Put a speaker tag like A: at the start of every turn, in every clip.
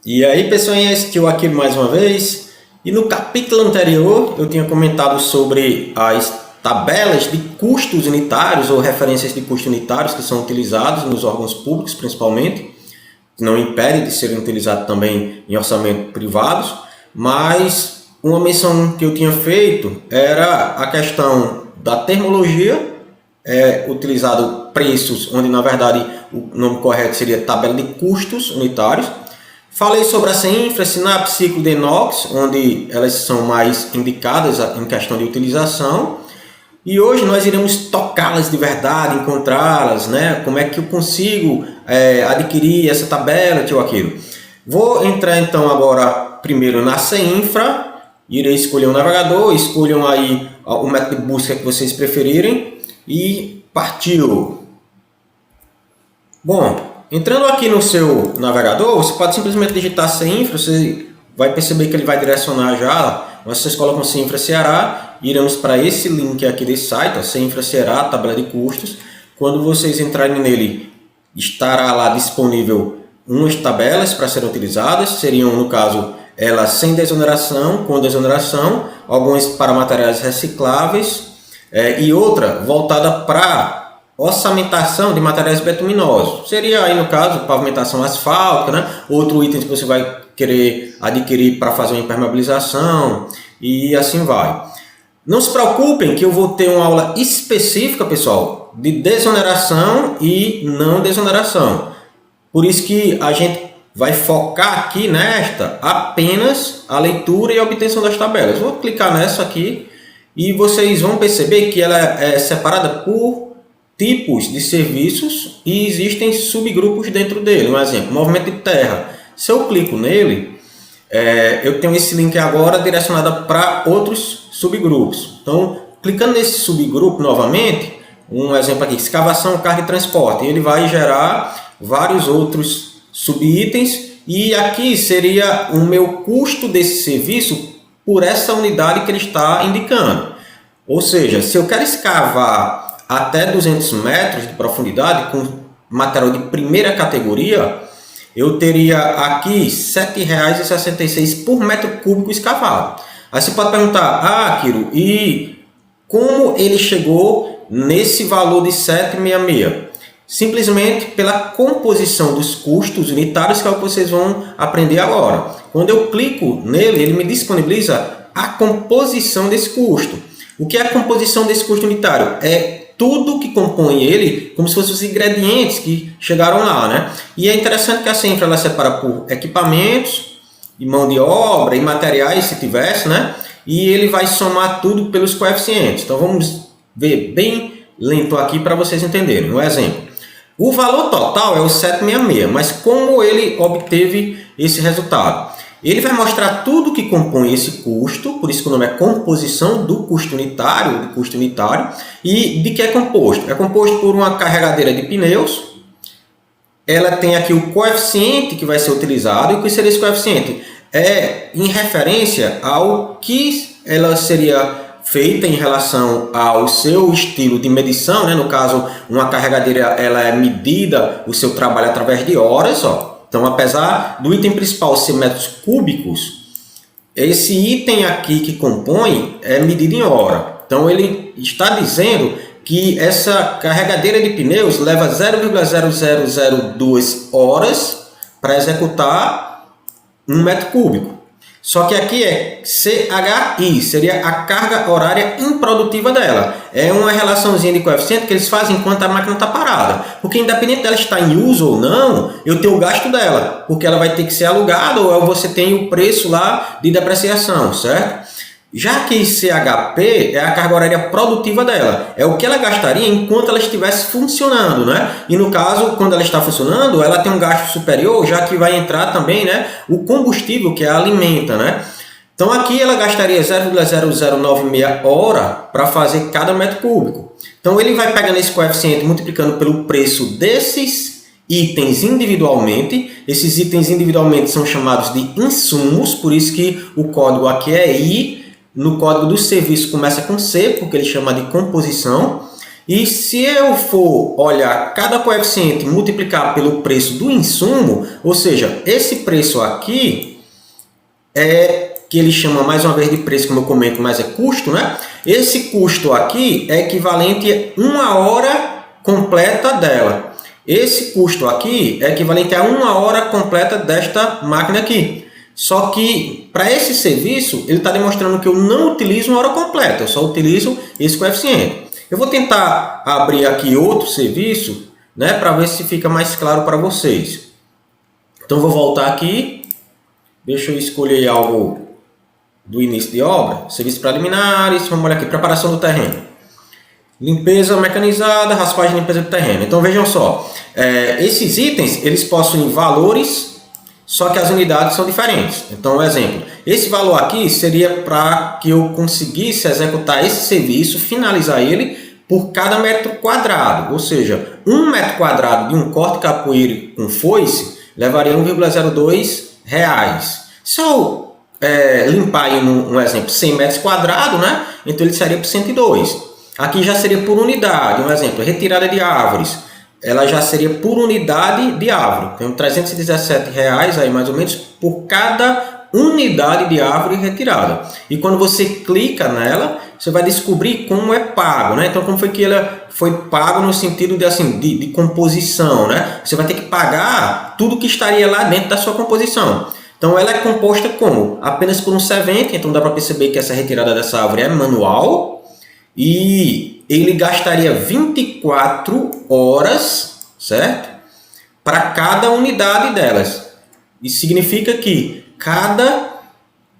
A: E aí, pessoal, assistiu aqui mais uma vez. E no capítulo anterior eu tinha comentado sobre as tabelas de custos unitários ou referências de custos unitários que são utilizados nos órgãos públicos, principalmente. Não impede de serem utilizados também em orçamentos privados, mas uma menção que eu tinha feito era a questão da termologia, utilizado preços, onde na verdade o nome correto seria tabela de custos unitários. Falei sobre a CEINFRA, SINAP, Ciclo de Inox, onde elas são mais indicadas em questão de utilização. E hoje nós iremos tocá-las de verdade, encontrá-las, né? Como é que eu consigo adquirir essa tabela, tio Aquilo? Vou entrar então agora primeiro na CEINFRA, irei escolher um navegador, escolham aí o método de busca que vocês preferirem e partiu! Bom, entrando aqui no seu navegador, você pode simplesmente digitar CEINFRA, você vai perceber que ele vai direcionar já. Mas vocês colocam CEINFRA Ceará, iremos para esse link aqui desse site, CEINFRA Ceará, tabela de custos. Quando vocês entrarem nele, estará lá disponível umas tabelas para serem utilizadas, seriam no caso elas sem desoneração, com desoneração, algumas para materiais recicláveis e outra voltada para orçamentação de materiais betuminosos. Seria aí no caso pavimentação asfáltica, né? Outro item que você vai querer adquirir para fazer uma impermeabilização e assim vai. Não se preocupem que eu vou ter uma aula específica, pessoal, de desoneração e não desoneração. Por isso que a gente vai focar aqui nesta apenas a leitura e a obtenção das tabelas. Vou clicar nessa aqui e vocês vão perceber que ela é separada por tipos de serviços e existem subgrupos dentro dele. Um exemplo, movimento de terra. Se eu clico nele, eu tenho esse link agora direcionado para outros subgrupos. Então, clicando nesse subgrupo novamente, um exemplo aqui, escavação, carga e transporte, ele vai gerar vários outros subitens e aqui seria o meu custo desse serviço por essa unidade que ele está indicando. Ou seja, se eu quero escavar até 200 metros de profundidade com material de primeira categoria, eu teria aqui R$ 7,66 por metro cúbico escavado. Aí você pode perguntar, Kiro, e como ele chegou nesse valor de R$ 7,66? Simplesmente pela composição dos custos unitários, que é o que vocês vão aprender agora. Quando eu clico nele, ele me disponibiliza a composição desse custo. O que é a composição desse custo unitário? É tudo que compõe ele, como se fossem os ingredientes que chegaram lá, né? E é interessante que a CEINFRA ela separa por equipamentos, e mão de obra, e materiais, se tivesse, né? E ele vai somar tudo pelos coeficientes. Então vamos ver bem lento aqui para vocês entenderem. Um exemplo. O valor total é o 766, mas como ele obteve esse resultado? Ele vai mostrar tudo que compõe esse custo, por isso que o nome é composição do custo unitário, e de que é composto? É composto por uma carregadeira de pneus, ela tem aqui o coeficiente que vai ser utilizado, e o que seria esse coeficiente? É em referência ao que ela seria feita em relação ao seu estilo de medição, né? No caso, uma carregadeira ela é medida o seu trabalho através de horas, ó. Então, apesar do item principal ser metros cúbicos, esse item aqui que compõe é medido em hora. Então, ele está dizendo que essa carregadeira de pneus leva 0,0002 horas para executar um metro cúbico. Só que aqui é CHI, seria a carga horária improdutiva dela. É uma relaçãozinha de coeficiente que eles fazem enquanto a máquina está parada. Porque independente dela estar em uso ou não, eu tenho o gasto dela. Porque ela vai ter que ser alugada ou você tem o preço lá de depreciação, certo? Já que CHP é a carga horária produtiva dela. É o que ela gastaria enquanto ela estivesse funcionando, né? E no caso, quando ela está funcionando, ela tem um gasto superior, já que vai entrar também, né, o combustível que a alimenta, né? Então aqui ela gastaria 0,0096 hora para fazer cada metro cúbico. Então ele vai pegando esse coeficiente, multiplicando pelo preço desses itens individualmente. Esses itens individualmente são chamados de insumos, por isso que o código aqui é I. No código do serviço começa com C, porque ele chama de composição. E se eu for olhar cada coeficiente e multiplicar pelo preço do insumo, ou seja, esse preço aqui é que ele chama mais uma vez de preço, como eu comento, mas é custo, né? Esse custo aqui é equivalente a 1 hora completa dela. Esse custo aqui é equivalente a 1 hora completa desta máquina aqui. Só que para esse serviço, ele está demonstrando que eu não utilizo 1 hora completa, eu só utilizo esse coeficiente. Eu vou tentar abrir aqui outro serviço, né, para ver se fica mais claro para vocês. Então, vou voltar aqui. Deixa eu escolher algo do início de obra. Serviços preliminares. Vamos olhar aqui. Preparação do terreno. Limpeza mecanizada, raspagem e limpeza do terreno. Então, vejam só. Esses itens, eles possuem valores, só que as unidades são diferentes. Então, um exemplo. Esse valor aqui seria para que eu conseguisse executar esse serviço, finalizar ele por cada metro quadrado. Ou seja, 1 metro quadrado de um corte capoeira com foice levaria 1,02 reais. Se eu limpar aí um exemplo 100 metros quadrados, né? Então ele seria por 102. Aqui já seria por unidade. Um exemplo, retirada de árvores. Ela já seria por unidade de árvore. Então, R$ 317 reais aí mais ou menos por cada unidade de árvore retirada. E quando você clica nela, você vai descobrir como é pago, né? Então, como foi que ela foi pago no sentido de composição, né? Você vai ter que pagar tudo que estaria lá dentro da sua composição. Então, ela é composta como? Apenas por um servente. Então, dá para perceber que essa retirada dessa árvore é manual. E ele gastaria 24 horas, certo? Para cada unidade delas. Isso significa que cada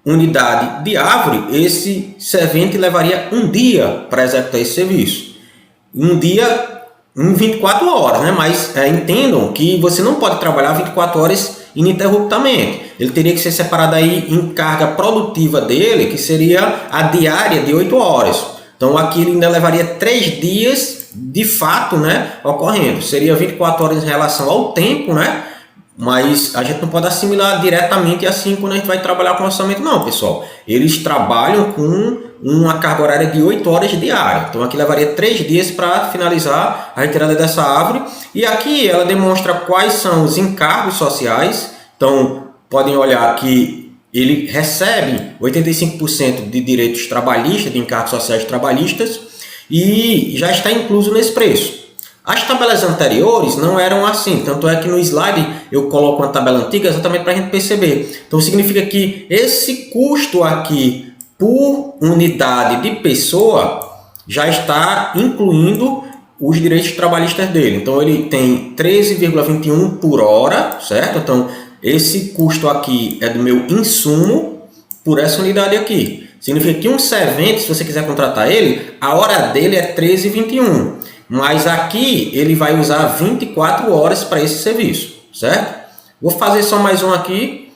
A: unidade de árvore, esse servente levaria um dia para executar esse serviço. Um dia em 24 horas, né? Mas entendam que você não pode trabalhar 24 horas ininterruptamente. Ele teria que ser separado aí em carga produtiva dele, que seria a diária de 8 horas. Então, aqui ele ainda levaria 3 dias de fato, né, ocorrendo. Seria 24 horas em relação ao tempo, né? Mas a gente não pode assimilar diretamente assim quando a gente vai trabalhar com orçamento, não, pessoal. Eles trabalham com uma carga horária de 8 horas diária. Então, aqui levaria 3 dias para finalizar a retirada dessa árvore. E aqui ela demonstra quais são os encargos sociais. Então, podem olhar que ele recebe 85% de direitos trabalhistas, de encargos sociais trabalhistas, e já está incluso nesse preço. As tabelas anteriores não eram assim, tanto é que no slide eu coloco uma tabela antiga exatamente para a gente perceber. Então significa que esse custo aqui por unidade de pessoa já está incluindo os direitos trabalhistas dele. Então ele tem 13,21 por hora, certo? Então esse custo aqui é do meu insumo por essa unidade aqui. Significa que um servente, se você quiser contratar ele, a hora dele é 13,21. Mas aqui ele vai usar 24 horas para esse serviço, certo? Vou fazer só mais um aqui.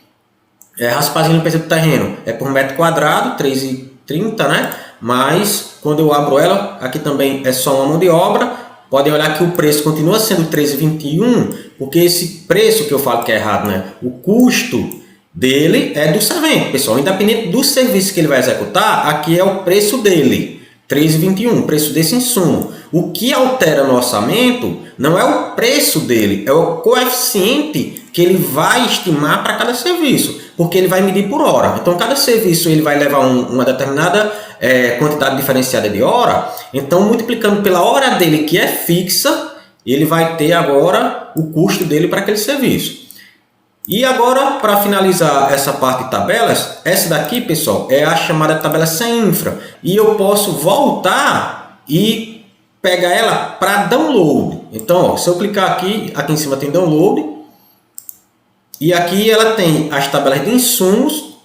A: Raspagem e limpeza do terreno é por metro quadrado, 3,30, né? Mas quando eu abro ela, aqui também é só uma mão de obra. Podem olhar que o preço continua sendo 13,21, porque esse preço que eu falo que é errado, né? O custo dele é do servente, pessoal. Independente do serviço que ele vai executar, aqui é o preço dele. 13,21, o preço desse insumo. O que altera no orçamento não é o preço dele, é o coeficiente que ele vai estimar para cada serviço, porque ele vai medir por hora. Então, cada serviço ele vai levar uma determinada quantidade diferenciada de hora. Então, multiplicando pela hora dele, que é fixa, ele vai ter agora o custo dele para aquele serviço. E agora, para finalizar essa parte de tabelas, essa daqui, pessoal, é a chamada tabela sem infra. E eu posso voltar e pegar ela para download. Então, ó, se eu clicar aqui em cima tem download. E aqui ela tem as tabelas de insumos,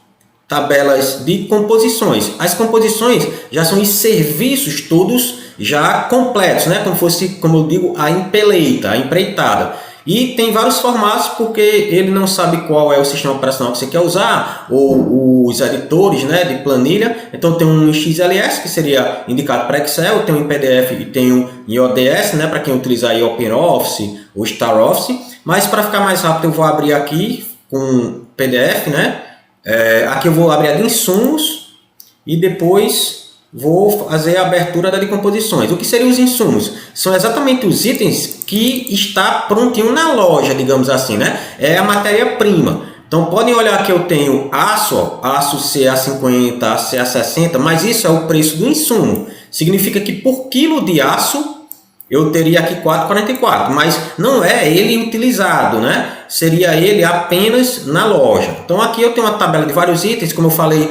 A: tabelas de composições. As composições já são os serviços todos já completos, né? Como fosse, como eu digo, a empeleita, a empreitada. E tem vários formatos porque ele não sabe qual é o sistema operacional que você quer usar, ou os editores, né, de planilha. Então tem um XLS, que seria indicado para Excel, tem um em PDF e tem um em ODS, né, para quem utilizar aí OpenOffice ou StarOffice. Mas para ficar mais rápido eu vou abrir aqui com PDF, né? Aqui eu vou abrir a de insumos e depois vou fazer a abertura da de composições. O que seriam os insumos? São exatamente os itens que está prontinho na loja, digamos assim, né? É a matéria-prima. Então podem olhar que eu tenho aço, ó, aço CA50, CA60, mas isso é o preço do insumo. Significa que por quilo de aço eu teria aqui 4,44, mas não é ele utilizado, né? Seria ele apenas na loja. Então aqui eu tenho uma tabela de vários itens, como eu falei,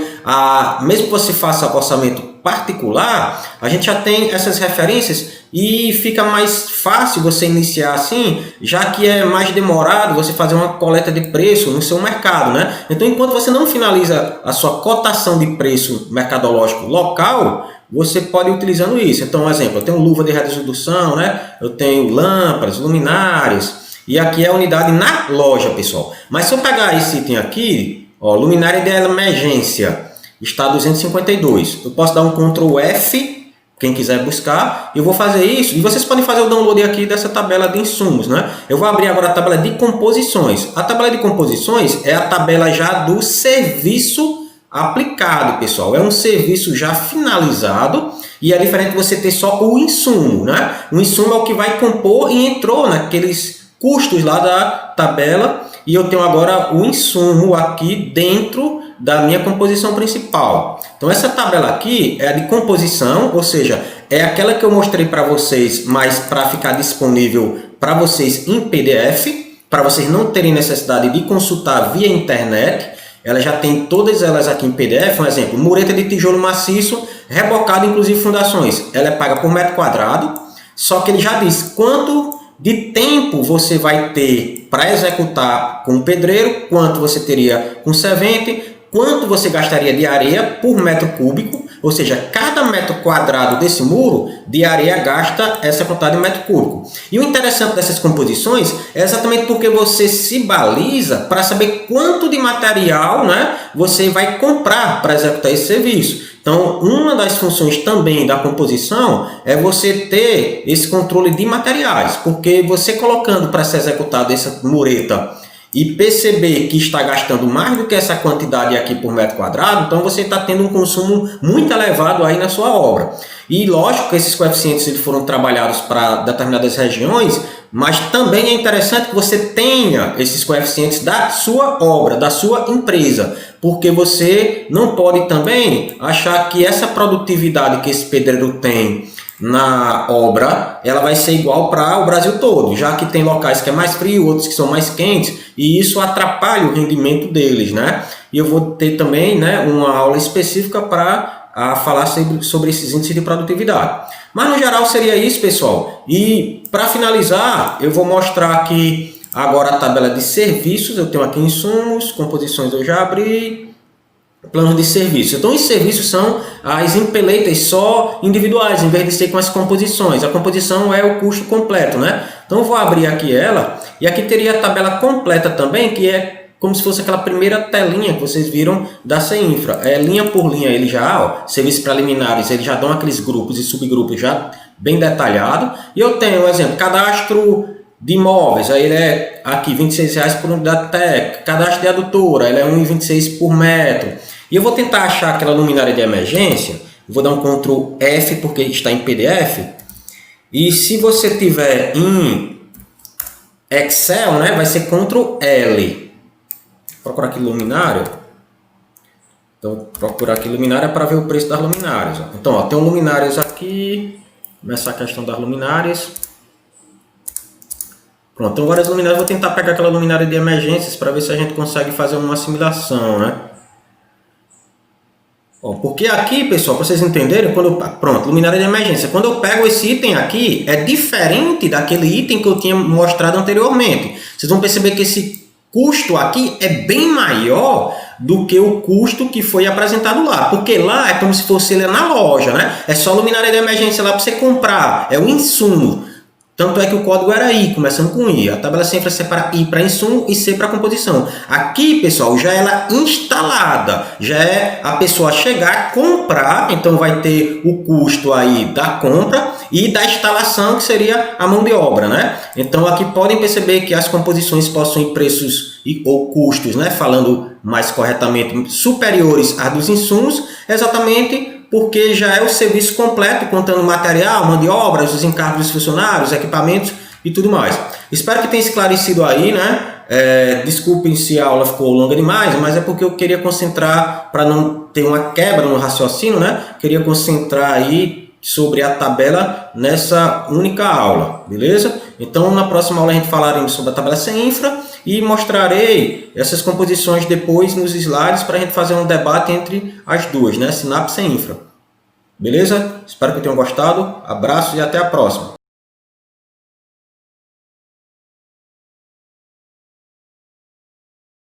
A: mesmo que você faça orçamento particular, a gente já tem essas referências e fica mais fácil você iniciar assim, já que é mais demorado você fazer uma coleta de preço no seu mercado, né? Então enquanto você não finaliza a sua cotação de preço mercadológico local, você pode ir utilizando isso. Então, um exemplo, eu tenho luva de redução, né? Eu tenho lâmpadas, luminárias, e aqui é a unidade na loja, pessoal. Mas se eu pegar esse item aqui, ó, luminária de emergência, está 252. Eu posso dar um Ctrl F, quem quiser buscar, eu vou fazer isso, e vocês podem fazer o download aqui dessa tabela de insumos, né? Eu vou abrir agora a tabela de composições. A tabela de composições é a tabela já do serviço aplicado, pessoal. É um serviço já finalizado e é diferente de você ter só o insumo, né? O insumo é o que vai compor e entrou naqueles custos lá da tabela e eu tenho agora o insumo aqui dentro da minha composição principal. Então essa tabela aqui é a de composição, ou seja, é aquela que eu mostrei para vocês, mas para ficar disponível para vocês em PDF, para vocês não terem necessidade de consultar via internet. Ela já tem todas elas aqui em PDF. Um exemplo, mureta de tijolo maciço, rebocado, inclusive fundações. Ela é paga por metro quadrado, só que ele já diz quanto de tempo você vai ter para executar com o pedreiro, quanto você teria com o servente, quanto você gastaria de areia por metro cúbico, ou seja, cada metro quadrado desse muro de areia gasta essa quantidade de metro cúbico. E o interessante dessas composições é exatamente porque você se baliza para saber quanto de material, né, você vai comprar para executar esse serviço. Então, uma das funções também da composição é você ter esse controle de materiais, porque você colocando para ser executada essa mureta e perceber que está gastando mais do que essa quantidade aqui por metro quadrado, então você está tendo um consumo muito elevado aí na sua obra. E lógico que esses coeficientes eles foram trabalhados para determinadas regiões, mas também é interessante que você tenha esses coeficientes da sua obra, da sua empresa, porque você não pode também achar que essa produtividade que esse pedreiro tem na obra, ela vai ser igual para o Brasil todo, já que tem locais que é mais frio, outros que são mais quentes, e isso atrapalha o rendimento deles, né? E eu vou ter também, né, uma aula específica para falar sobre esses índices de produtividade. Mas no geral seria isso, pessoal. E para finalizar, eu vou mostrar aqui agora a tabela de serviços. Eu tenho aqui insumos, composições eu já abri, plano de serviço. Então, os serviços são as empeleitas só individuais, em vez de ser com as composições. A composição é o custo completo, né? Então, eu vou abrir aqui ela, e aqui teria a tabela completa também, que é como se fosse aquela primeira telinha que vocês viram da CEINFRA. É linha por linha, ele já, ó, serviços preliminares, eles já dão aqueles grupos e subgrupos já bem detalhado. E eu tenho, um exemplo, cadastro de imóveis, aí ele é aqui R$26 por unidade técnica. Cadastro de adutora, ele é R$1,26 por metro. E eu vou tentar achar aquela luminária de emergência, vou dar um Ctrl F porque está em PDF. E se você tiver em Excel, né, vai ser Ctrl L. Vou procurar aqui luminária. Então, procurar aqui luminária para ver o preço das luminárias. Então, ó, tem luminárias aqui. Começar a questão das luminárias. Pronto, tem várias luminárias. Vou tentar pegar aquela luminária de emergências para ver se a gente consegue fazer uma assimilação, né? Porque aqui, pessoal, para vocês entenderem, pronto, luminária de emergência. Quando eu pego esse item aqui, é diferente daquele item que eu tinha mostrado anteriormente. Vocês vão perceber que esse custo aqui é bem maior do que o custo que foi apresentado lá. Porque lá é como se fosse ele na loja, né? É só luminária de emergência lá para você comprar. É o insumo. Tanto é que o código era I, começando com I. A tabela sempre separa I para insumo e C para composição. Aqui, pessoal, já é ela instalada. Já é a pessoa chegar, comprar. Então, vai ter o custo aí da compra e da instalação, que seria a mão de obra, né? Então, aqui podem perceber que as composições possuem preços ou custos, né? Falando mais corretamente, superiores a dos insumos, exatamente porque já é o serviço completo, contando material, mão de obras, os encargos dos funcionários, equipamentos e tudo mais. Espero que tenha esclarecido aí, né? Desculpem se a aula ficou longa demais, mas é porque eu queria concentrar, para não ter uma quebra no raciocínio, né? Queria concentrar aí sobre a tabela nessa única aula, beleza? Então, na próxima aula a gente falaremos sobre a tabela CENFRA e mostrarei essas composições depois nos slides para a gente fazer um debate entre as duas, né? SINAP e CENFRA. Beleza? Espero que tenham gostado. Abraço e até a próxima.